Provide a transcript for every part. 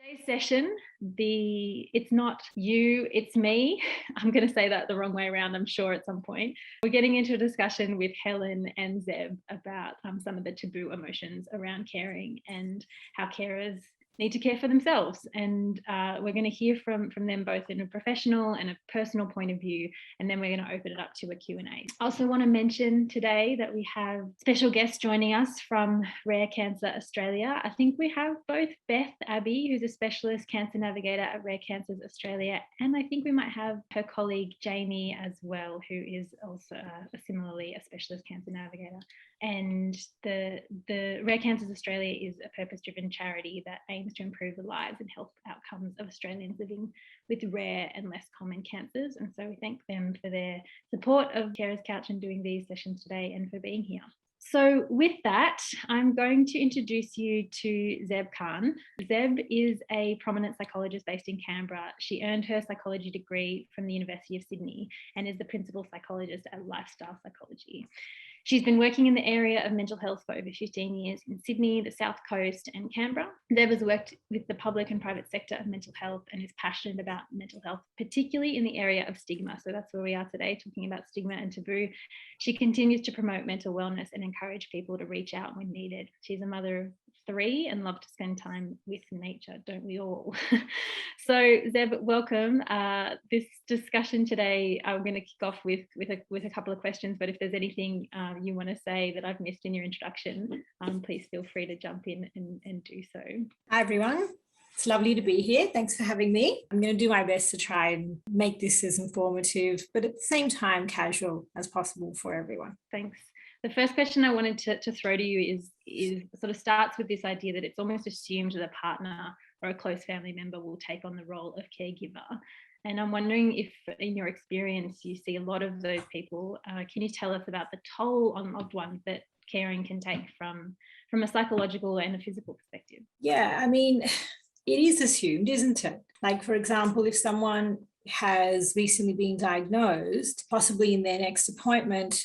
Today's session, it's not you, it's me. I'm going to say that the wrong way around, I'm sure, at some point. We're getting into a discussion with Helen and Zeb about some of the taboo emotions around caring and how carers need to care for themselves. And we're going to hear from them both in a professional and a personal point of view, and then we're going to open it up to a Q&A. I also want to mention today that we have special guests joining us from Rare Cancer Australia. I think we have both Beth Abbey, who's a specialist cancer navigator at Rare Cancers Australia, and I think we might have her colleague Jamie as well, who is also similarly a specialist cancer navigator. And the Rare Cancers Australia is a purpose-driven charity that aims to improve the lives and health outcomes of Australians living with rare and less common cancers. And so we thank them for their support of Carers Couch and doing these sessions today, and for being here. So with that, I'm going to introduce you to Zeb Khan. Zeb is a prominent psychologist based in Canberra. She earned her psychology degree from the University of Sydney and is the principal psychologist at Lifestyle Psychology. She's been working in the area of mental health for over 15 years in Sydney, the South Coast and Canberra. Zeb has worked with the public and private sector of mental health and is passionate about mental health, particularly in the area of stigma. So that's where we are today, talking about stigma and taboo. She continues to promote mental wellness and encourage people to reach out when needed. She's a mother of 3 and love to spend time with nature, don't we all? So Zeb, welcome. This discussion today, I'm going to kick off with a couple of questions, but if there's anything you want to say that I've missed in your introduction, please feel free to jump in and do so. Hi everyone, it's lovely to be here. Thanks for having me. I'm going to do my best to try and make this as informative, but at the same time casual as possible for everyone. Thanks. The first question I wanted to throw to you is sort of starts with this idea that it's almost assumed that a partner or a close family member will take on the role of caregiver. And I'm wondering if, in your experience, you see a lot of those people. Can you tell us about the toll on loved ones that caring can take from a psychological and a physical perspective? Yeah, I mean, it is assumed, isn't it? Like, for example, if someone has recently been diagnosed, possibly in their next appointment,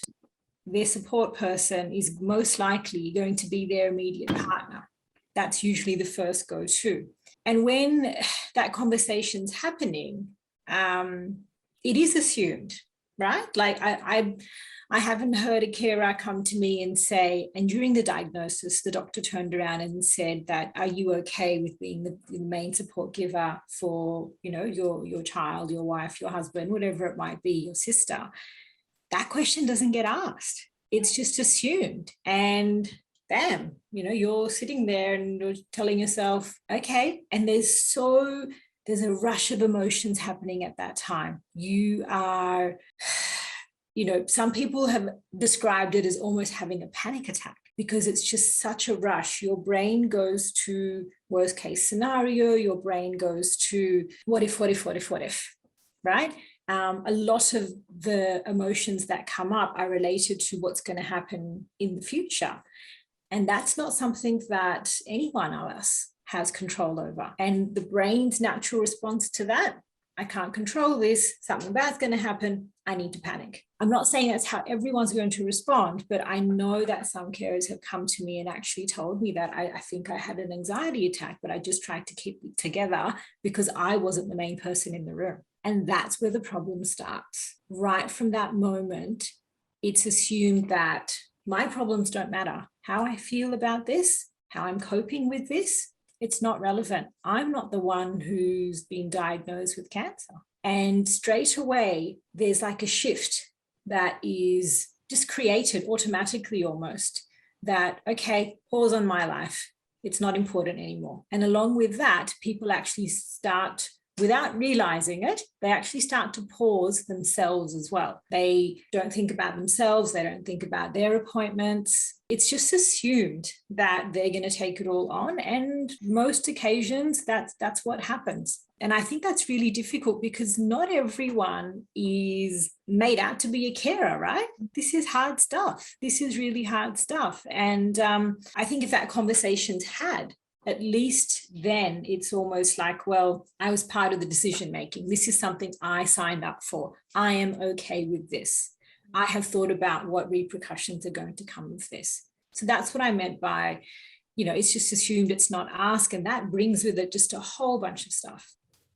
their support person is most likely going to be their immediate partner. That's usually the first go-to. And when that conversation's happening, it is assumed, right? Like I haven't heard a carer come to me and say, and during the diagnosis, the doctor turned around and said that, are you okay with being the main support giver for, you know, your child, your wife, your husband, whatever it might be, your sister? That question doesn't get asked. It's just assumed. And bam, you know, you're sitting there and you're telling yourself, okay. And there's a rush of emotions happening at that time. You are, you know, some people have described it as almost having a panic attack because it's just such a rush. Your brain goes to worst case scenario. Your brain goes to what if, right? A lot of the emotions that come up are related to what's going to happen in the future. And that's not something that any one of us has control over. And the brain's natural response to that, I can't control this, something bad's going to happen, I need to panic. I'm not saying that's how everyone's going to respond, but I know that some carers have come to me and actually told me that I think I had an anxiety attack, but I just tried to keep it together because I wasn't the main person in the room. And that's where the problem starts. Right from that moment, it's assumed that my problems don't matter. How I feel about this, how I'm coping with this, it's not relevant. I'm not the one who's been diagnosed with cancer. And straight away, there's like a shift that is just created automatically almost, that, okay, pause on my life. It's not important anymore. And along with that, people actually start, without realizing it, they actually start to pause themselves as well. They don't think about themselves. They don't think about their appointments. It's just assumed that they're going to take it all on. And most occasions, that's what happens. And I think that's really difficult because not everyone is made out to be a carer, right? This is hard stuff. This is really hard stuff. And I think if that conversation's had, at least then it's almost like, well, I was part of the decision making. This is something I signed up for. I am okay with this. I have thought about what repercussions are going to come of this. So that's what I meant by, it's just assumed, it's not asked, and that brings with it just a whole bunch of stuff.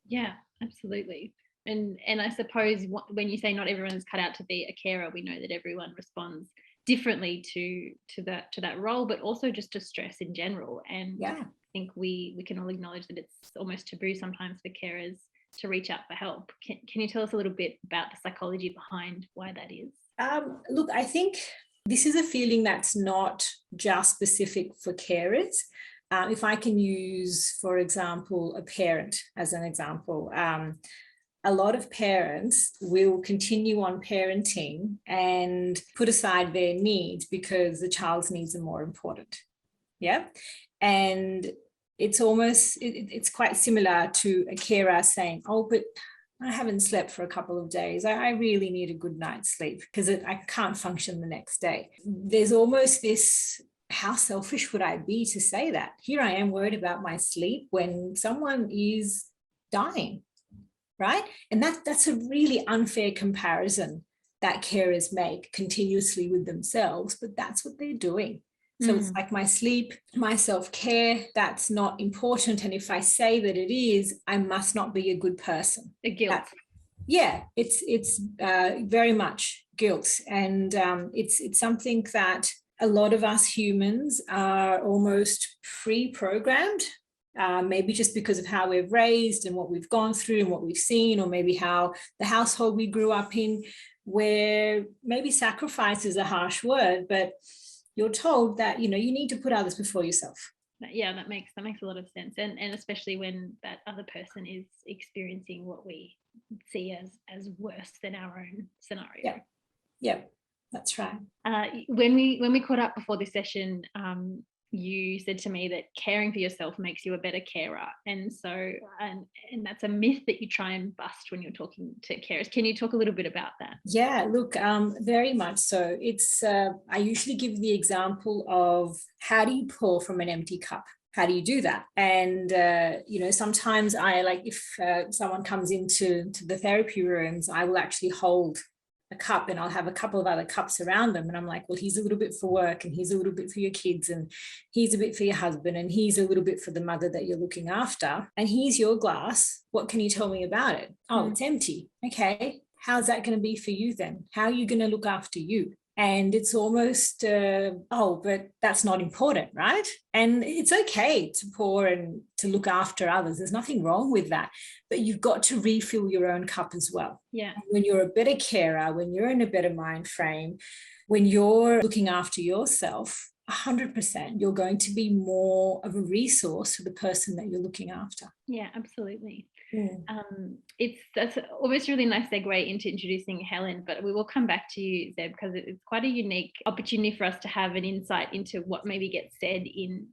Yeah, absolutely. And I suppose when you say not everyone's cut out to be a carer, we know that everyone responds differently to that role, but also just to stress in general. And Yeah. I think we can all acknowledge that it's almost taboo sometimes for carers to reach out for help. Can you tell us a little bit about the psychology behind why that is? Look, I think this is a feeling that's not just specific for carers. If I can use, for example, a parent as an example, a lot of parents will continue on parenting and put aside their needs because the child's needs are more important. Yeah. And it's almost, it's quite similar to a carer saying, oh, but I haven't slept for a couple of days. I really need a good night's sleep because I can't function the next day. There's almost this, how selfish would I be to say that? Here I am worried about my sleep when someone is dying, right? And that's a really unfair comparison that carers make continuously with themselves, but that's what they're doing. So it's like my sleep, my self-care, that's not important. And if I say that it is, I must not be a good person. The guilt. It's very much guilt. And it's something that a lot of us humans are almost pre-programmed, maybe just because of how we're raised and what we've gone through and what we've seen, or maybe how the household we grew up in, where maybe sacrifice is a harsh word, but you're told that, you need to put others before yourself. Yeah, that makes a lot of sense. And especially when that other person is experiencing what we see as worse than our own scenario. Yeah, that's right. When we caught up before this session, you said to me that caring for yourself makes you a better carer. And so, and that's a myth that you try and bust when you're talking to carers. Can you talk a little bit about that? Yeah, look, very much so. It's, I usually give the example of, how do you pour from an empty cup? How do you do that? And, sometimes I if someone comes into the therapy rooms, I will actually hold a cup and I'll have a couple of other cups around them. And I'm like, well, here's a little bit for work, and here's a little bit for your kids, and here's a bit for your husband, and here's a little bit for the mother that you're looking after. And here's your glass. What can you tell me about it? Oh, it's empty. Okay. How's that going to be for you then? How are you going to look after you? And it's almost, but that's not important, right? And it's okay to pour and to look after others. There's nothing wrong with that. But you've got to refill your own cup as well. Yeah. When you're a better carer, when you're in a better mind frame, when you're looking after yourself, 100%, you're going to be more of a resource to the person that you're looking after. Yeah, absolutely. Yeah. That's almost a really nice segue into introducing Helen, but we will come back to you, Zeb, because it's quite a unique opportunity for us to have an insight into what maybe gets said in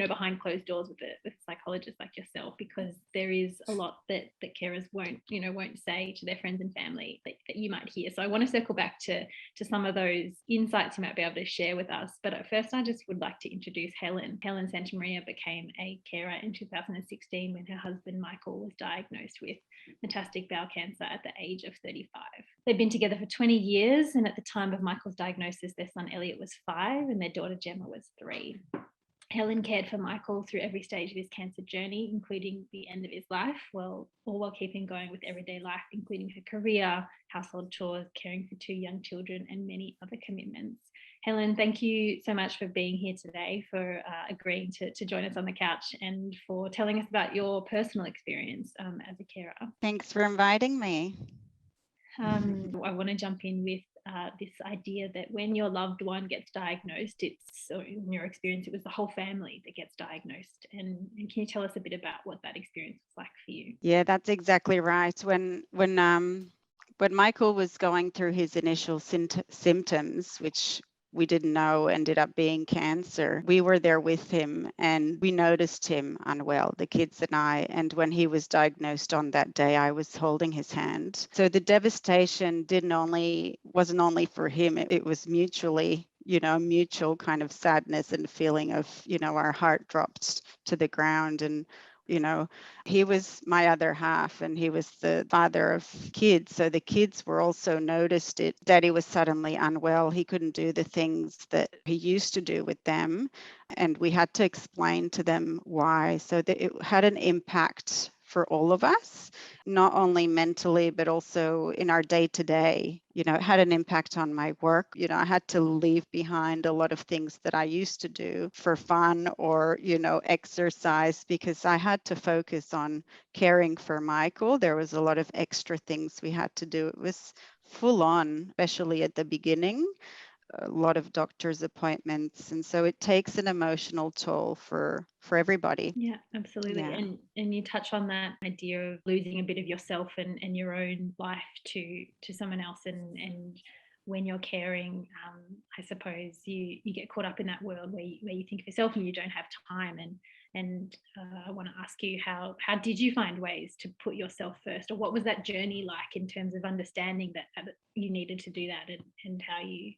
behind closed doors with a psychologist like yourself, because there is a lot that carers won't say to their friends and family that you might hear. So I want to circle back to some of those insights you might be able to share with us. But at first, I just would like to introduce Helen. Helen Santamaria became a carer in 2016 when her husband Michael was diagnosed with metastatic bowel cancer at the age of 35. They've been together for 20 years, and at the time of Michael's diagnosis, their son Elliot was 5 and their daughter Gemma was 3. Helen cared for Michael through every stage of his cancer journey, including the end of his life, all while keeping going with everyday life, including her career, household chores, caring for 2 young children, and many other commitments. Helen, thank you so much for being here today, for agreeing to join us on the couch, and for telling us about your personal experience as a carer. Thanks for inviting me. I want to jump in with this idea that when your loved one gets diagnosed, in your experience, it was the whole family that gets diagnosed. And can you tell us a bit about what that experience was like for you? Yeah, that's exactly right. When Michael was going through his initial symptoms, which we didn't know ended up being cancer, we were there with him and we noticed him unwell, the kids and I. And when he was diagnosed on that day, I was holding his hand. So the devastation wasn't only for him, it was mutual kind of sadness and feeling of, our heart dropped to the ground. And He was my other half, and he was the father of kids. So the kids were also noticed it. Daddy was suddenly unwell. He couldn't do the things that he used to do with them. And we had to explain to them why. So that it had an impact for all of us, not only mentally, but also in our day to day. It had an impact on my work. I had to leave behind a lot of things that I used to do for fun or, exercise, because I had to focus on caring for Michael. There was a lot of extra things we had to do. It was full on, especially at the beginning, a lot of doctor's appointments, and so it takes an emotional toll for everybody. Yeah, absolutely. Yeah. And you touch on that idea of losing a bit of yourself and your own life to someone else, and when you're caring, I suppose you get caught up in that world where you think of yourself and you don't have time. And I want to ask you, how did you find ways to put yourself first, or what was that journey like in terms of understanding that you needed to do that, and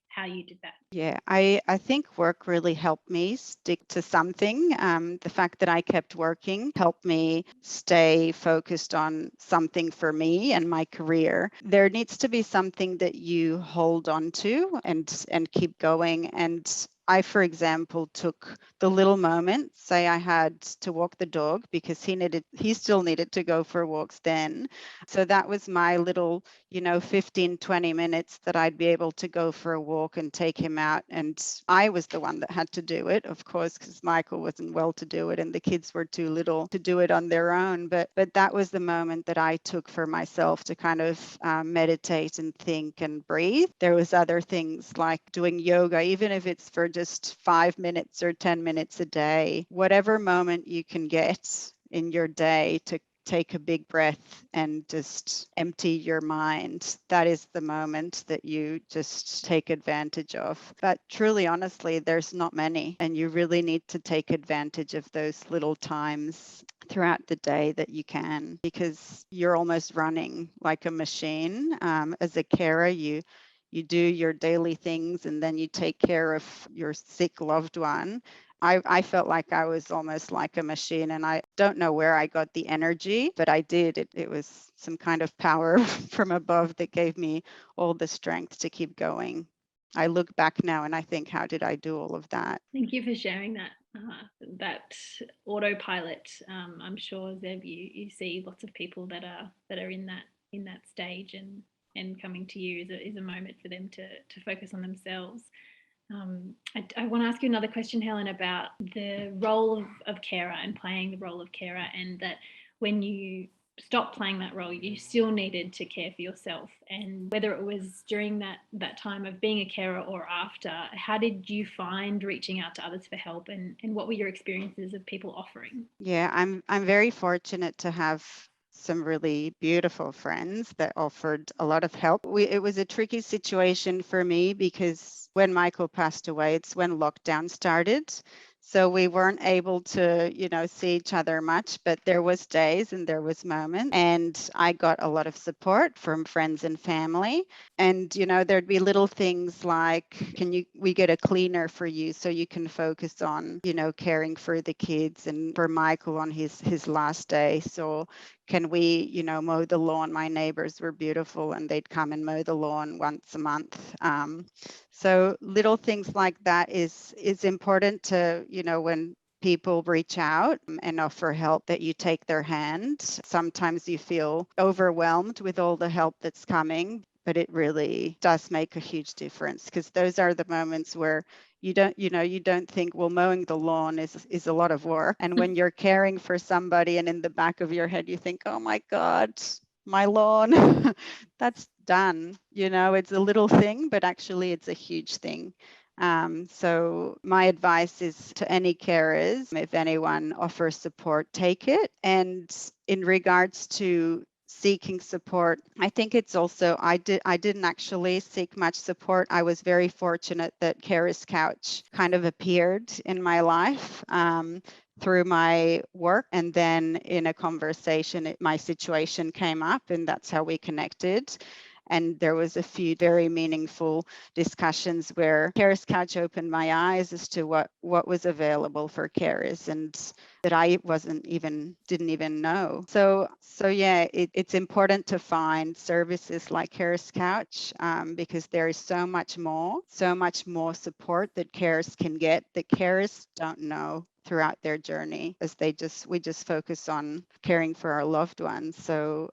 how you did that? Yeah, I think work really helped me stick to something. The fact that I kept working helped me stay focused on something for me and my career. There needs to be something that you hold on to and keep going. And I, for example, took the little moments. Say I had to walk the dog because he still needed to go for walks then. So that was my little 15, 20 minutes that I'd be able to go for a walk and take him out. And I was the one that had to do it, of course, because Michael wasn't well to do it and the kids were too little to do it on their own. But that was the moment that I took for myself to kind of meditate and think and breathe. There was other things like doing yoga, even if it's for just 5 minutes or 10 minutes a day, whatever moment you can get in your day to take a big breath and just empty your mind. That is the moment that you just take advantage of. But truly, honestly, there's not many, and you really need to take advantage of those little times throughout the day that you can, because you're almost running like a machine. As a carer, you do your daily things and then you take care of your sick loved one. I felt like I was almost like a machine, and I don't know where I got the energy, but I did. It was some kind of power from above that gave me all the strength to keep going. I look back now and I think, how did I do all of that? Thank you for sharing that. That autopilot. I'm sure, Zeb, you see lots of people that are in that stage, and coming to you is a moment for them to focus on themselves. I want to ask you another question, Helen, about the role of carer and playing the role of carer, and that when you stopped playing that role, you still needed to care for yourself. And whether it was during that time of being a carer or after, how did you find reaching out to others for help, and what were your experiences of people offering? Yeah, I'm very fortunate to have some really beautiful friends that offered a lot of help. It was a tricky situation for me because when Michael passed away, it's when lockdown started. So we weren't able to, see each other much, but there was days and there was moments, and I got a lot of support from friends and family. And, there'd be little things like, we get a cleaner for you so you can focus on, caring for the kids and for Michael on his last day. So can we, mow the lawn? My neighbors were beautiful and they'd come and mow the lawn once a month. So little things like that is important to, when people reach out and offer help, that you take their hand. Sometimes you feel overwhelmed with all the help that's coming, but it really does make a huge difference, because those are the moments where you don't think, well, mowing the lawn is a lot of work. And when you're caring for somebody and in the back of your head, you think, oh my God, my lawn, that's done. It's a little thing, but actually it's a huge thing. So my advice is to any carers, if anyone offers support, take it. And in regards to seeking support, I think it's also, I didn't actually seek much support. I was very fortunate that Carers Couch kind of appeared in my life through my work, and then in a conversation my situation came up, and that's how we connected. And there was a few very meaningful discussions where Carers Couch opened my eyes as to what was available for carers, and that I didn't even know. So yeah, it's important to find services like Carers Couch, because there is so much more support that carers can get that carers don't know throughout their journey, as we just focus on caring for our loved ones. So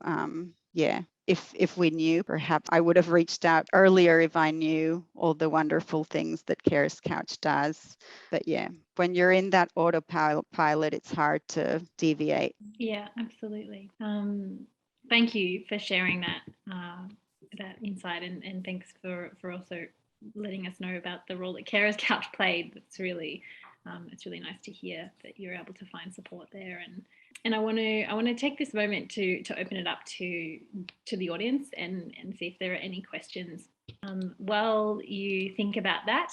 yeah, if we knew, perhaps I would have reached out earlier if I knew all the wonderful things that Carers Couch does. But yeah, when you're in that autopilot, it's hard to deviate. Yeah, absolutely. Thank you for sharing that insight, and thanks for also letting us know about the role that Carers Couch played. It's really nice to hear that you're able to find support there. And I want to take this moment to open it up to the audience and see if there are any questions. While you think about that,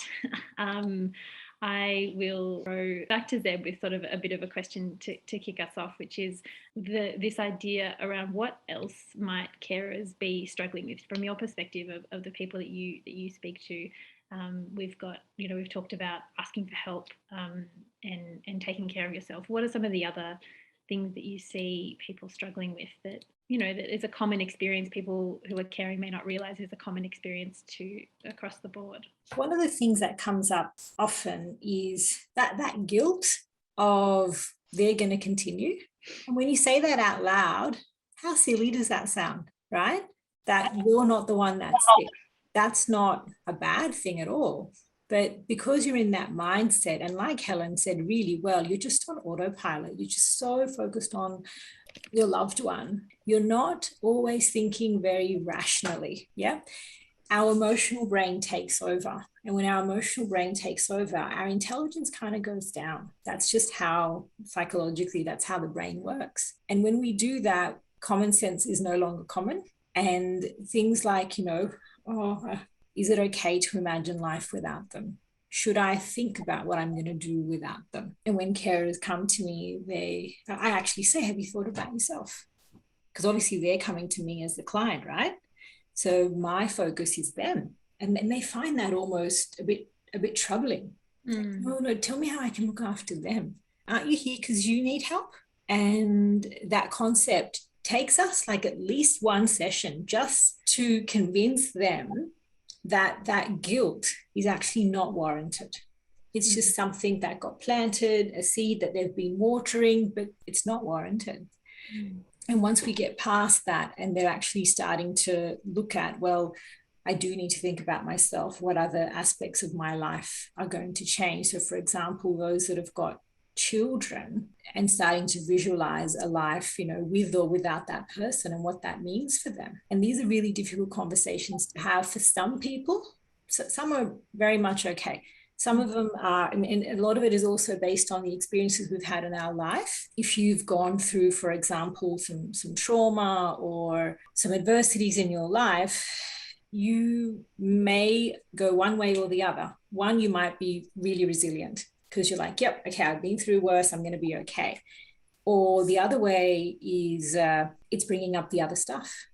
I will go back to Zeb with sort of a bit of a question to kick us off, which is this idea around what else might carers be struggling with from your perspective of the people that you speak to. We've talked about asking for help and taking care of yourself. What are some of the other things that you see people struggling with that is a common experience people who are caring may not realize is a common experience across the board? One of the things that comes up often is that guilt of they're going to continue. And when you say that out loud, how silly does that sound, right? That you're not the one that's sick. That's not a bad thing at all. But because you're in that mindset, and like Helen said really well, you're just on autopilot. You're just so focused on your loved one. You're not always thinking very rationally. Yeah. Our emotional brain takes over. And when our emotional brain takes over, our intelligence kind of goes down. That's just how psychologically, that's how the brain works. And when we do that, common sense is no longer common. And things like, is it okay to imagine life without them? Should I think about what I'm going to do without them? And when carers come to me, I actually say, have you thought about yourself? Because obviously they're coming to me as the client, right? So my focus is them. And then they find that almost a bit troubling. No, tell me how I can look after them. Aren't you here because you need help? And that concept takes us like at least one session just to convince them that guilt is actually not warranted. It's just something that got planted, a seed that they've been watering, but it's not warranted. And once we get past that and they're actually starting to look at, well, I do need to think about myself, what other aspects of my life are going to change. So for example, those that have got children and starting to visualize a life, with or without that person and what that means for them. And these are really difficult conversations to have for some people. So some are very much okay. Some of them are, and a lot of it is also based on the experiences we've had in our life. If you've gone through, for example, some trauma or some adversities in your life, you may go one way or the other. One, you might be really resilient because you're like, yep, okay, I've been through worse, I'm going to be okay. Or the other way is it's bringing up the other stuff.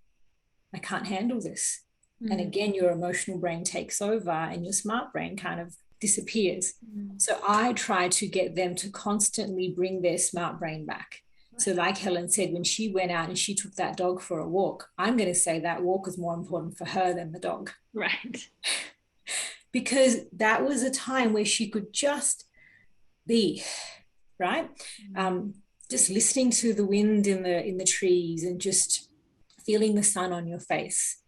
I can't handle this. And again, your emotional brain takes over and your smart brain kind of disappears. So I try to get them to constantly bring their smart brain back. So like Helen said, when she went out and she took that dog for a walk, I'm going to say that walk was more important for her than the dog. Right. Because that was a time where she could just be, right? Just listening to the wind in the trees and just feeling the sun on your face,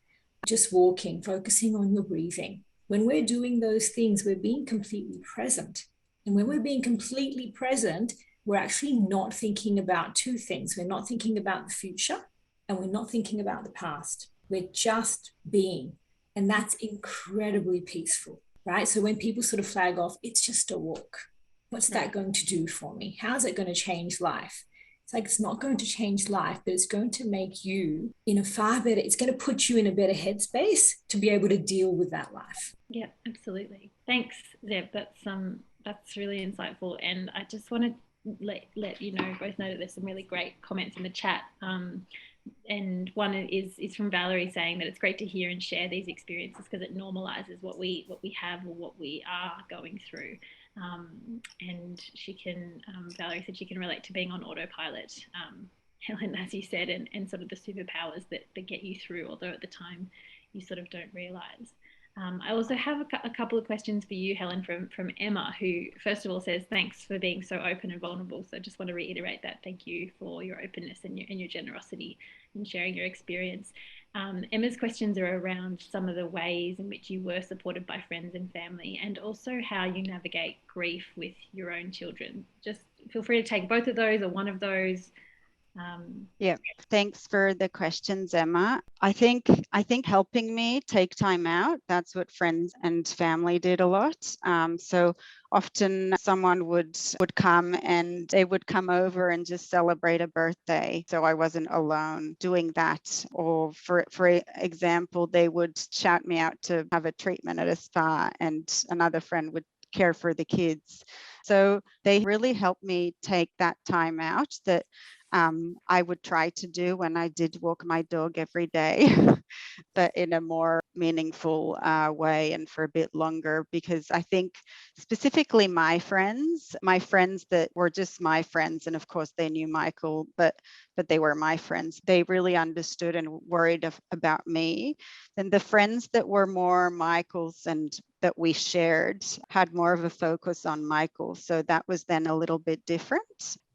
just walking, focusing on your breathing. When we're doing those things, we're being completely present. And when we're being completely present, we're actually not thinking about two things. We're not thinking about the future and we're not thinking about the past. We're just being. And that's incredibly peaceful, right? So when people sort of flag off, it's just a walk. What's that going to do for me? How's it going to change life? It's like, it's not going to change life, but it's going to make you it's going to put you in a better headspace to be able to deal with that life. Yeah, absolutely. Thanks, Zeb. That's really insightful. And I just want to let both know that there's some really great comments in the chat. And one is from Valerie, saying that it's great to hear and share these experiences because it normalizes what we have or what we are going through. And she can, Valerie said she can relate to being on autopilot, Helen, as you said, and sort of the superpowers that get you through, although at the time you sort of don't realize. I also have a couple of questions for you, Helen, from Emma, who first of all says, thanks for being so open and vulnerable. So I just want to reiterate that. Thank you for your openness and your generosity in sharing your experience. Emma's questions are around some of the ways in which you were supported by friends and family, and also how you navigate grief with your own children. Just feel free to take both of those or one of those. Yeah, thanks for the questions, Emma. I think helping me take time out, that's what friends and family did a lot. So often someone would come and they would come over and just celebrate a birthday. So I wasn't alone doing that. Or for example, they would shout me out to have a treatment at a spa, and another friend would care for the kids. So they really helped me take that time out that I would try to do when I did walk my dog every day, but in a more meaningful way and for a bit longer, because I think specifically my friends that were just my friends, and of course they knew Michael, but they were my friends. They really understood and worried about me. And the friends that were more Michael's and that we shared had more of a focus on Michael. So that was then a little bit different.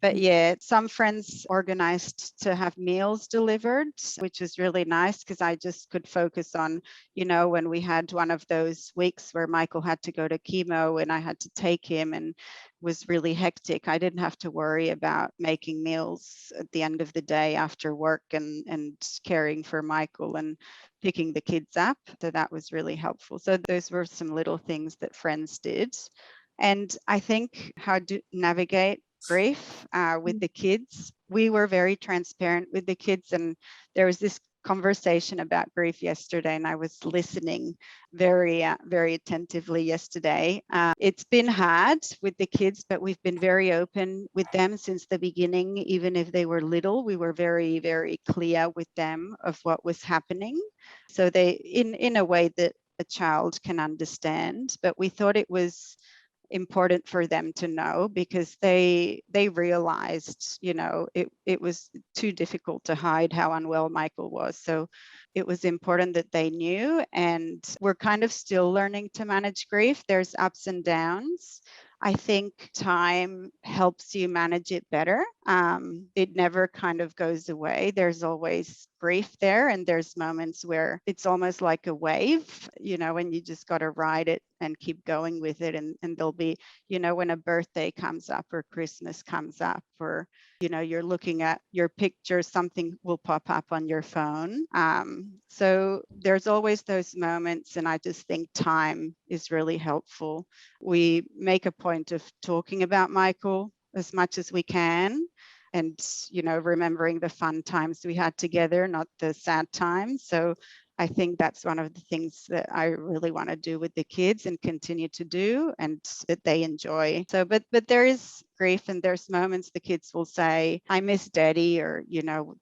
But yeah, some friends organized to have meals delivered, which was really nice because I just could focus on, when we had one of those weeks where Michael had to go to chemo and I had to take him and was really hectic. I didn't have to worry about making meals at the end of the day after work and caring for Michael and picking the kids up. So that was really helpful. So those were some little things that friends did. And I think how to navigate grief with the kids. We were very transparent with the kids, and there was this conversation about grief yesterday, and I was listening very attentively yesterday. It's been hard with the kids, but we've been very open with them since the beginning. Even if they were little, we were very, very clear with them of what was happening. So they, in a way that a child can understand, but we thought it was important for them to know because they realized, it was too difficult to hide how unwell Michael was. So it was important that they knew, and we're kind of still learning to manage grief. There's ups and downs. I think time helps you manage it better. It never kind of goes away. There's always grief there, and there's moments where it's almost like a wave, and you just got to ride it and keep going with it. And there'll be, when a birthday comes up or Christmas comes up, or you're looking at your picture, something will pop up on your phone. So there's always those moments, and I just think time is really helpful. We make a point of talking about Michael as much as we can, and remembering the fun times we had together, not the sad times. So I think that's one of the things that I really want to do with the kids and continue to do, and that they enjoy. So, but there is grief, and there's moments the kids will say, I miss daddy, or,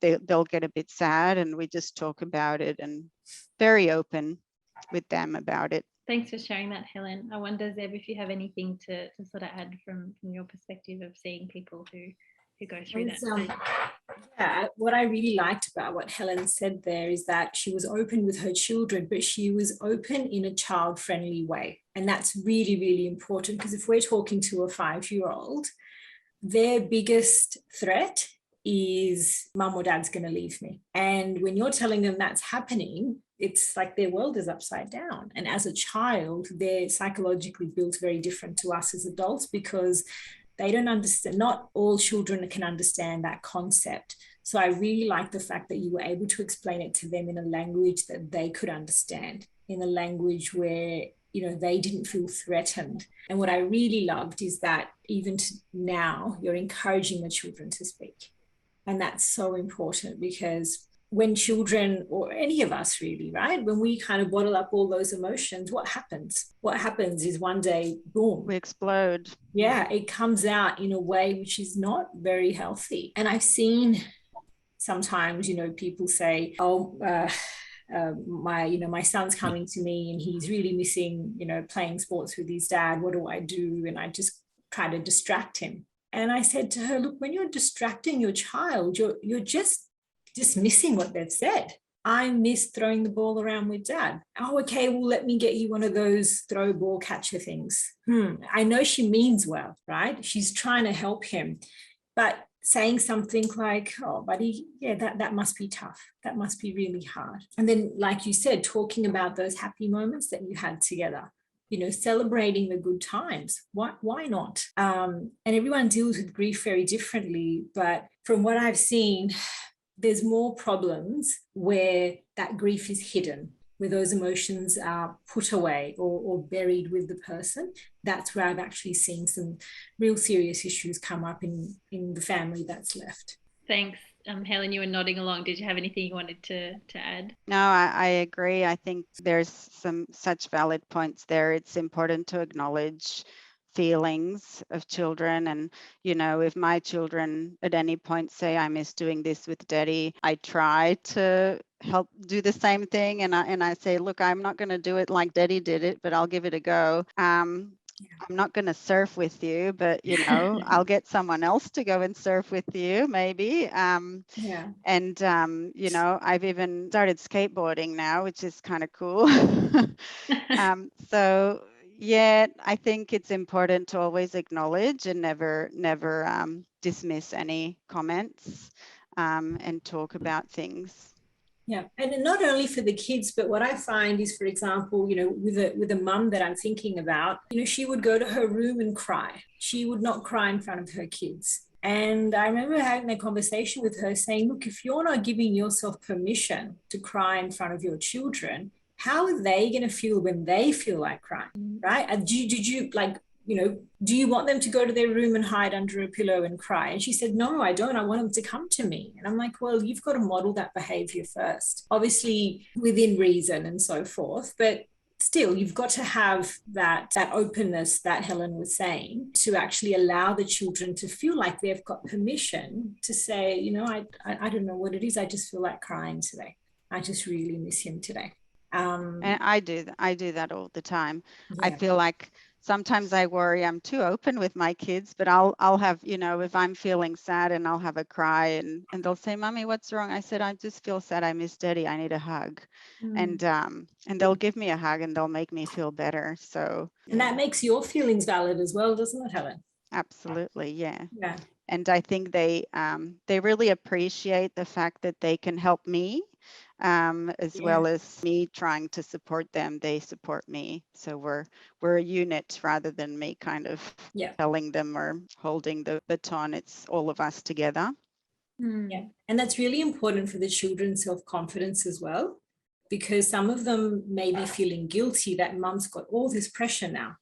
they'll get a bit sad, and we just talk about it and very open with them about it. Thanks for sharing that, Helen. I wonder, Zeb, if you have anything to sort of add from your perspective of seeing people who go through that. Yeah, what I really liked about what Helen said there is that she was open with her children, but she was open in a child-friendly way. And that's really, really important, because if we're talking to a 5-year-old, their biggest threat is mum or dad's going to leave me. And when you're telling them that's happening, it's like their world is upside down. And as a child, they're psychologically built very different to us as adults, because they don't understand, not all children can understand that concept. So I really like the fact that you were able to explain it to them in a language that they could understand, in a language where, they didn't feel threatened. And what I really loved is that even now you're encouraging the children to speak. And that's so important, because when children, or any of us really, right, when we kind of bottle up all those emotions, what happens? What happens is one day, boom, we explode. Yeah, it comes out in a way which is not very healthy. And I've seen sometimes, people say, oh, my son's coming to me and he's really missing, playing sports with his dad. What do I do? And I just try to distract him. And I said to her, look, when you're distracting your child, you're just dismissing what they've said. I miss throwing the ball around with dad. Oh, okay, well, let me get you one of those throw ball catcher things. I know she means well, right? She's trying to help him. But saying something like, oh, buddy, yeah, that must be tough. That must be really hard. And then, like you said, talking about those happy moments that you had together, celebrating the good times. Why not? And everyone deals with grief very differently. But from what I've seen, there's more problems where that grief is hidden, where those emotions are put away or buried with the person. That's where I've actually seen some real serious issues come up in the family that's left. Thanks. Helen, you were nodding along. Did you have anything you wanted to add? No, I agree. I think there's some such valid points there. It's important to acknowledge feelings of children. And, if my children at any point say, I miss doing this with daddy, I try to help do the same thing. And I say, look, I'm not going to do it like daddy did it, but I'll give it a go. I'm not going to surf with you, but, I'll get someone else to go and surf with you, maybe. And, I've even started skateboarding now, which is kind of cool. So, yeah, I think it's important to always acknowledge and never dismiss any comments and talk about things. Yeah, and not only for the kids, but what I find is, for example, with a mum that I'm thinking about, she would go to her room and cry. She would not cry in front of her kids. And I remember having a conversation with her saying, look, if you're not giving yourself permission to cry in front of your children, how are they going to feel when they feel like crying, right? Do you want them to go to their room and hide under a pillow and cry? And she said, no, I don't. I want them to come to me. And I'm like, well, you've got to model that behavior first, obviously within reason and so forth. But still, you've got to have that openness that Helen was saying to actually allow the children to feel like they've got permission to say, I don't know what it is. I just feel like crying today. I just really miss him today. And I do that all the time. Yeah. I feel like sometimes I worry I'm too open with my kids, but I'll have, if I'm feeling sad and I'll have a cry and they'll say, Mommy, what's wrong? I said, I just feel sad. I miss daddy. I need a hug. And they'll give me a hug and they'll make me feel better. So and that makes your feelings valid as well, doesn't it, Helen? Absolutely. Yeah. Yeah. And I think they really appreciate the fact that they can help me. As well as me trying to support them, they support me. So we're a unit rather than me kind of telling them or holding the baton. It's all of us together. Yeah, and that's really important for the children's self-confidence as well, because some of them may be feeling guilty that mum's got all this pressure now.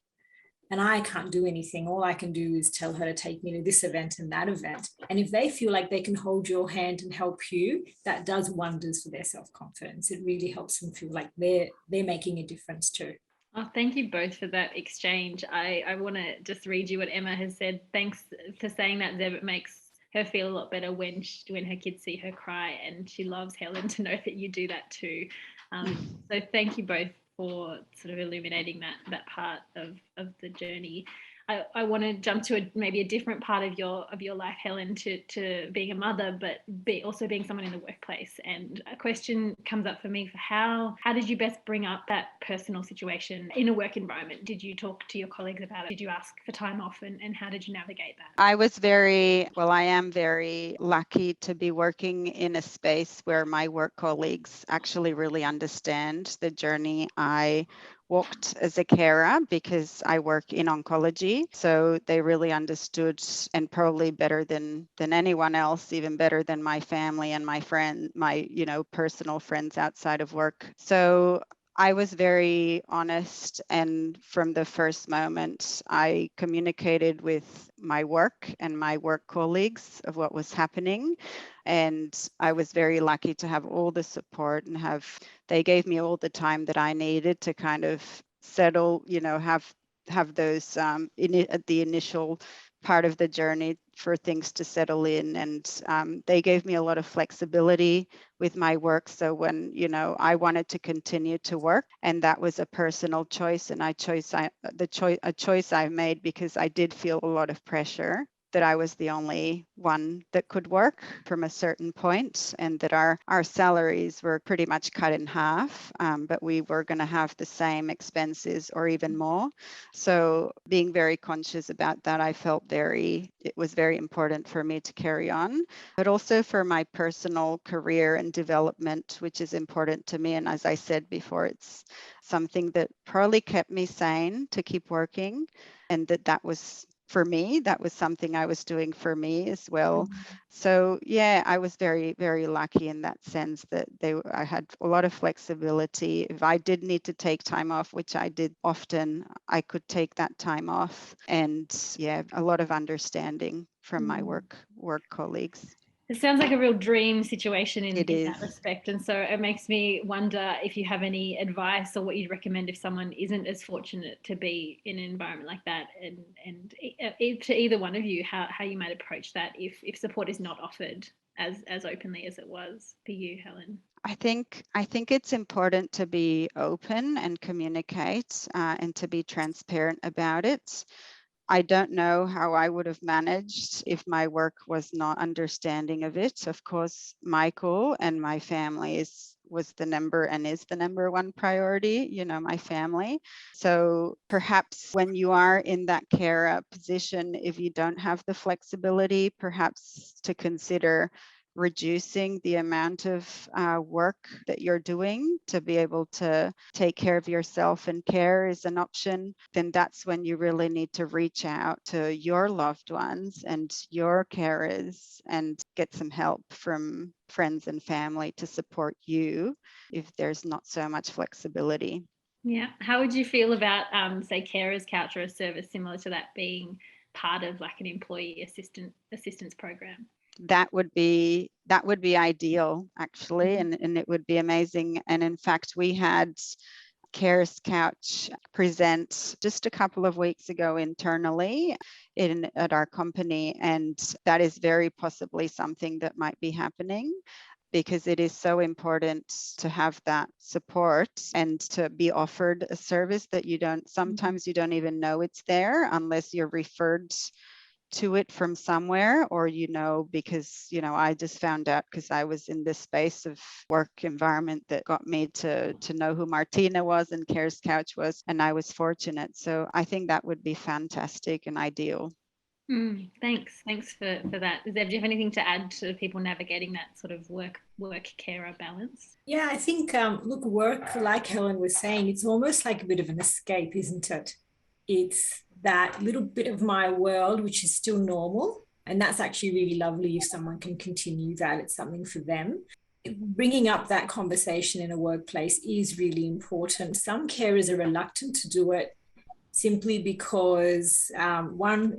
And I can't do anything. All I can do is tell her to take me to this event and that event. And if they feel like they can hold your hand and help you, that does wonders for their self-confidence. It really helps them feel like they're making a difference too. Oh, thank you both for that exchange. I want to just read you what Emma has said. Thanks for saying that, Zeb. It makes her feel a lot better when her kids see her cry, and she loves Helen to know that you do that too. So thank you both for sort of illuminating that part of the journey. I want to jump to maybe a different part of your life, Helen, to being a mother, but also being someone in the workplace. And a question comes up for me for how did you best bring up that personal situation in a work environment? Did you talk to your colleagues about it? Did you ask for time off, and how did you navigate that? I am very lucky to be working in a space where my work colleagues actually really understand the journey I walked as a carer, because I work in oncology. So they really understood, and probably better than anyone else, even better than my family and my personal friends outside of work. So I was very honest, and from the first moment, I communicated with my work and my work colleagues of what was happening. And I was very lucky to have all the support and they gave me all the time that I needed to kind of settle, have those at the initial part of the journey for things to settle in. And they gave me a lot of flexibility with my work. So when, I wanted to continue to work, and that was a personal choice, and a choice I made because I did feel a lot of pressure that I was the only one that could work from a certain point, and that our salaries were pretty much cut in half, but we were going to have the same expenses or even more. So being very conscious about that, I felt it was very important for me to carry on, but also for my personal career and development, which is important to me. And as I said before, it's something that probably kept me sane to keep working, and that was, for me, that was something I was doing for me as well. So yeah, I was very, very lucky in that sense that I had a lot of flexibility. If I did need to take time off, which I did often, I could take that time off. And yeah, a lot of understanding from my work colleagues. It sounds like a real dream situation in is. that respect. And so it makes me wonder if you have any advice or what you'd recommend if someone isn't as fortunate to be in an environment like that, and to either one of you, how you might approach that if support is not offered as openly as it was for you, Helen. I think it's important to be open and communicate and to be transparent about it. I don't know how I would have managed if my work was not understanding of it. Of course, Michael and my family was the number one priority, my family. So perhaps when you are in that carer position, if you don't have the flexibility, perhaps to consider reducing the amount of work that you're doing to be able to take care of yourself, and care is an option, then that's when you really need to reach out to your loved ones and your carers and get some help from friends and family to support you if there's not so much flexibility. Yeah. How would you feel about, say, carers couch or a service similar to that being part of like an employee assistance program? That would be ideal, actually, and it would be amazing. And in fact, we had Carers Couch present just a couple of weeks ago internally at our company, and that is very possibly something that might be happening, because it is so important to have that support and to be offered a service that sometimes you don't even know it's there unless you're referred to it from somewhere, or because I just found out because I was in this space of work environment that got me to know who Martina was and Carers Couch was, and I was fortunate. So I think that would be fantastic and ideal. Thanks for that. Zeb, do you have anything to add to people navigating that sort of work carer balance? Yeah, I think look, work, like Helen was saying, it's almost like a bit of an escape, isn't it? It's that little bit of my world which is still normal, and that's actually really lovely if someone can continue that. It's something for them. Bringing up that conversation in a workplace is really important. Some carers are reluctant to do it simply because one,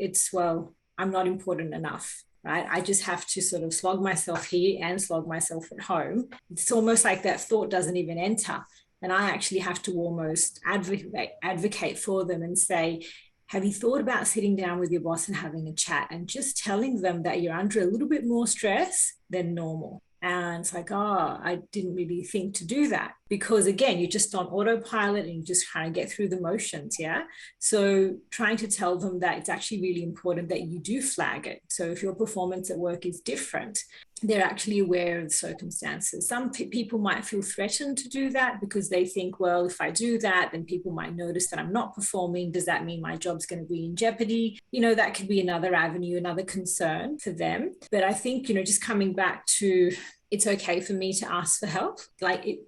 I'm not important enough, right? I just have to sort of slog myself here and slog myself at home. It's almost like that thought doesn't even enter. And I actually have to almost advocate for them and say, have you thought about sitting down with your boss and having a chat and just telling them that you're under a little bit more stress than normal? And it's like, I didn't really think to do that, because again, you're just on autopilot and you just kind of get through the motions. Yeah. So trying to tell them that it's actually really important that you do flag it. So if your performance at work is different, they're actually aware of the circumstances. Some people might feel threatened to do that because they think, well, if I do that, then people might notice that I'm not performing. Does that mean my job's going to be in jeopardy? That could be another avenue, another concern for them. But I think, just coming back to, it's okay for me to ask for help.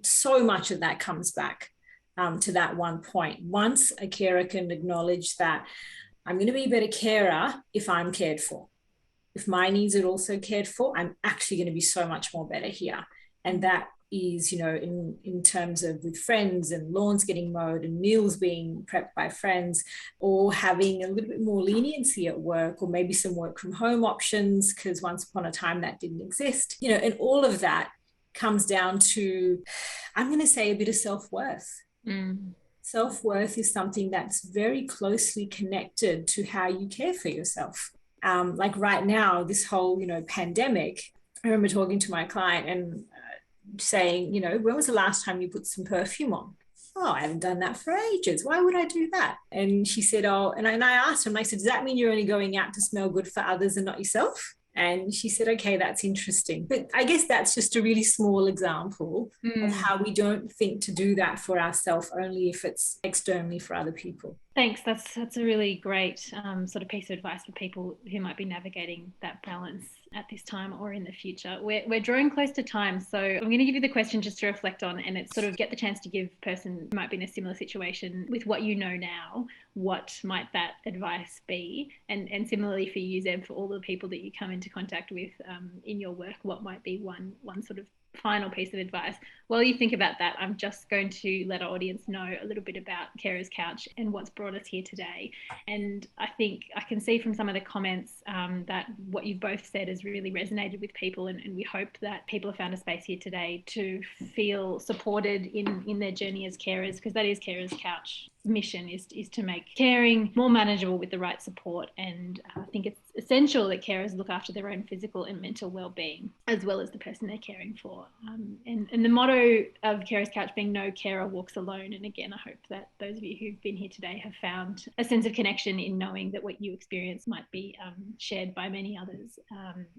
So much of that comes back to that one point. Once a carer can acknowledge that I'm going to be a better carer if I'm cared for. If my needs are also cared for, I'm actually going to be so much more better here. And that is, in terms of with friends and lawns getting mowed and meals being prepped by friends, or having a little bit more leniency at work, or maybe some work from home options, because once upon a time that didn't exist, and all of that comes down to, I'm going to say, a bit of self-worth. Self-worth is something that's very closely connected to how you care for yourself. Like right now, this whole, pandemic, I remember talking to my client and saying, when was the last time you put some perfume on? Oh, I haven't done that for ages. Why would I do that? And she said, oh, and I asked her, I said, does that mean you're only going out to smell good for others and not yourself? And she said, okay, that's interesting. But I guess that's just a really small example of how we don't think to do that for ourselves, only if it's externally for other people. Thanks. That's a really great sort of piece of advice for people who might be navigating that balance at this time or in the future. We're drawing close to time, so I'm going to give you the question just to reflect on, and it's sort of get the chance to give a person who might be in a similar situation with what you know now, what might that advice be? And similarly for you, Zeb, for all the people that you come into contact with in your work, what might be one sort of final piece of advice? While you think about that, I'm just going to let our audience know a little bit about Carers Couch and what's brought us here today. And I think I can see from some of the comments that what you've both said has really resonated with people, and we hope that people have found a space here today to feel supported in their journey as carers, because that is Carers Couch mission, is to make caring more manageable with the right support. And I think it's essential that carers look after their own physical and mental well-being as well as the person they're caring for. And the motto of Carers Couch being no carer walks alone. And again, I hope that those of you who've been here today have found a sense of connection in knowing that what you experience might be shared by many others.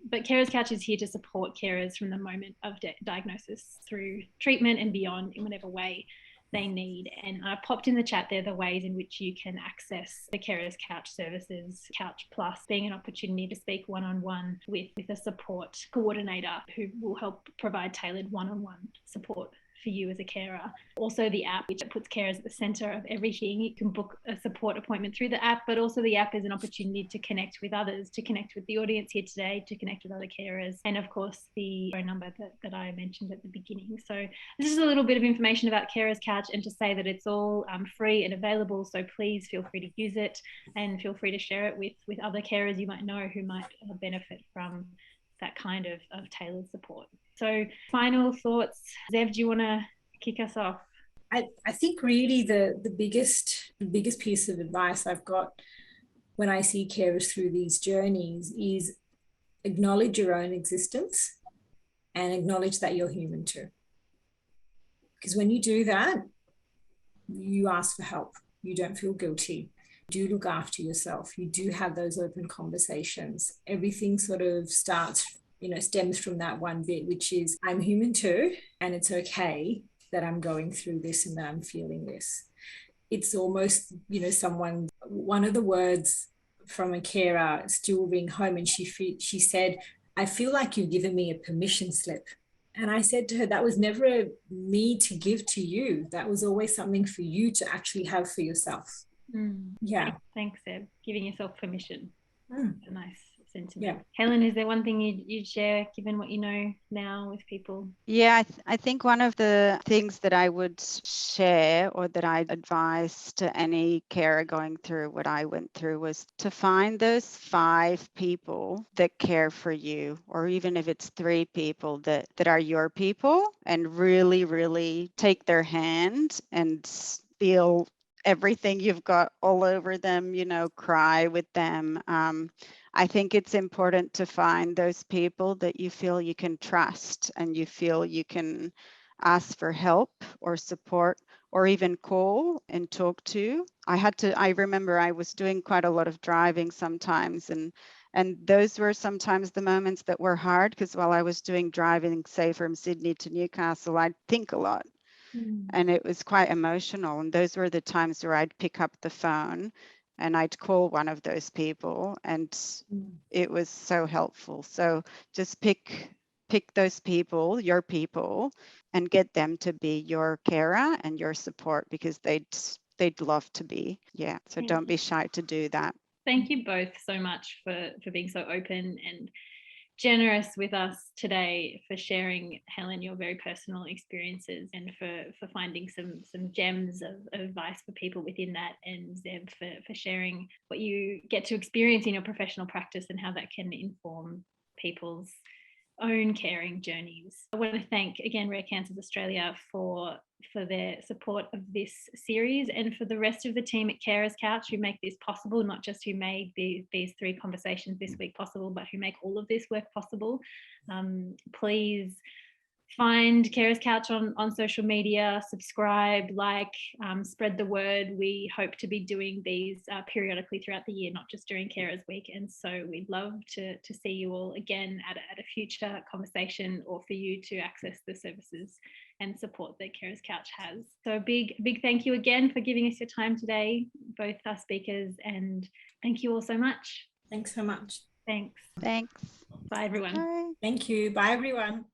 But Carers Couch is here to support carers from the moment of diagnosis through treatment and beyond in whatever way they need. And I popped in the chat there the ways in which you can access the Carers Couch services, Couch Plus being an opportunity to speak one-on-one with a support coordinator who will help provide tailored one-on-one support for you as a carer. Also the app, which puts carers at the centre of everything. You can book a support appointment through the app, but also the app is an opportunity to connect with others, to connect with the audience here today, to connect with other carers, and of course the phone number that I mentioned at the beginning. So this is a little bit of information about Carers Couch, and to say that it's all free and available, so please feel free to use it and feel free to share it with other carers you might know who might benefit from that kind of tailored support. So final thoughts, Zeb, do you want to kick us off? I think really the biggest piece of advice I've got when I see carers through these journeys is acknowledge your own existence and acknowledge that you're human too. Because when you do that, you ask for help. You don't feel guilty. You do look after yourself. You do have those open conversations. Everything sort of stems from that one bit, which is I'm human too, and it's okay that I'm going through this and that I'm feeling this. It's almost, one of the words from a carer still ring home, and she said, I feel like you've given me a permission slip. And I said to her, that was never me to give to you. That was always something for you to actually have for yourself. Yeah. Thanks, Zeb. Giving yourself permission. It's a nice sentiment. Yeah. Helen, is there one thing you'd share given what you know now with people? Yeah, I think one of the things that I would share or that I'd advise to any carer going through what I went through was to find those 5 people that care for you, or even if it's 3 people that are your people, and really, really take their hand and feel everything you've got all over them, cry with them. I think it's important to find those people that you feel you can trust and you feel you can ask for help or support or even call and talk to. I remember I was doing quite a lot of driving sometimes, and those were sometimes the moments that were hard, because while I was doing driving, say from Sydney to Newcastle, I'd think a lot. And it was quite emotional. And those were the times where I'd pick up the phone and I'd call one of those people, and it was so helpful. So just pick those people, your people, and get them to be your carer and your support, because they'd love to be. Yeah. So don't be shy to do that. Thank you both so much for being so open and generous with us today, for sharing, Helen, your very personal experiences, and for finding some gems of advice for people within that, and Zeb for sharing what you get to experience in your professional practice and how that can inform people's own caring journeys. I want to thank again Rare Cancers Australia for their support of this series, and for the rest of the team at Carers Couch who make this possible, not just who made these 3 conversations this week possible, but who make all of this work possible. Please find Carers Couch on social media, subscribe, like, spread the word. We hope to be doing these periodically throughout the year, not just during Carers Week. And so we'd love to see you all again at a future conversation, or for you to access the services and support that Carers Couch has. So a big thank you again for giving us your time today, both our speakers, and thank you all so much. Thanks so much. Thanks. Thanks. Bye, everyone. Bye. Thank you. Bye, everyone.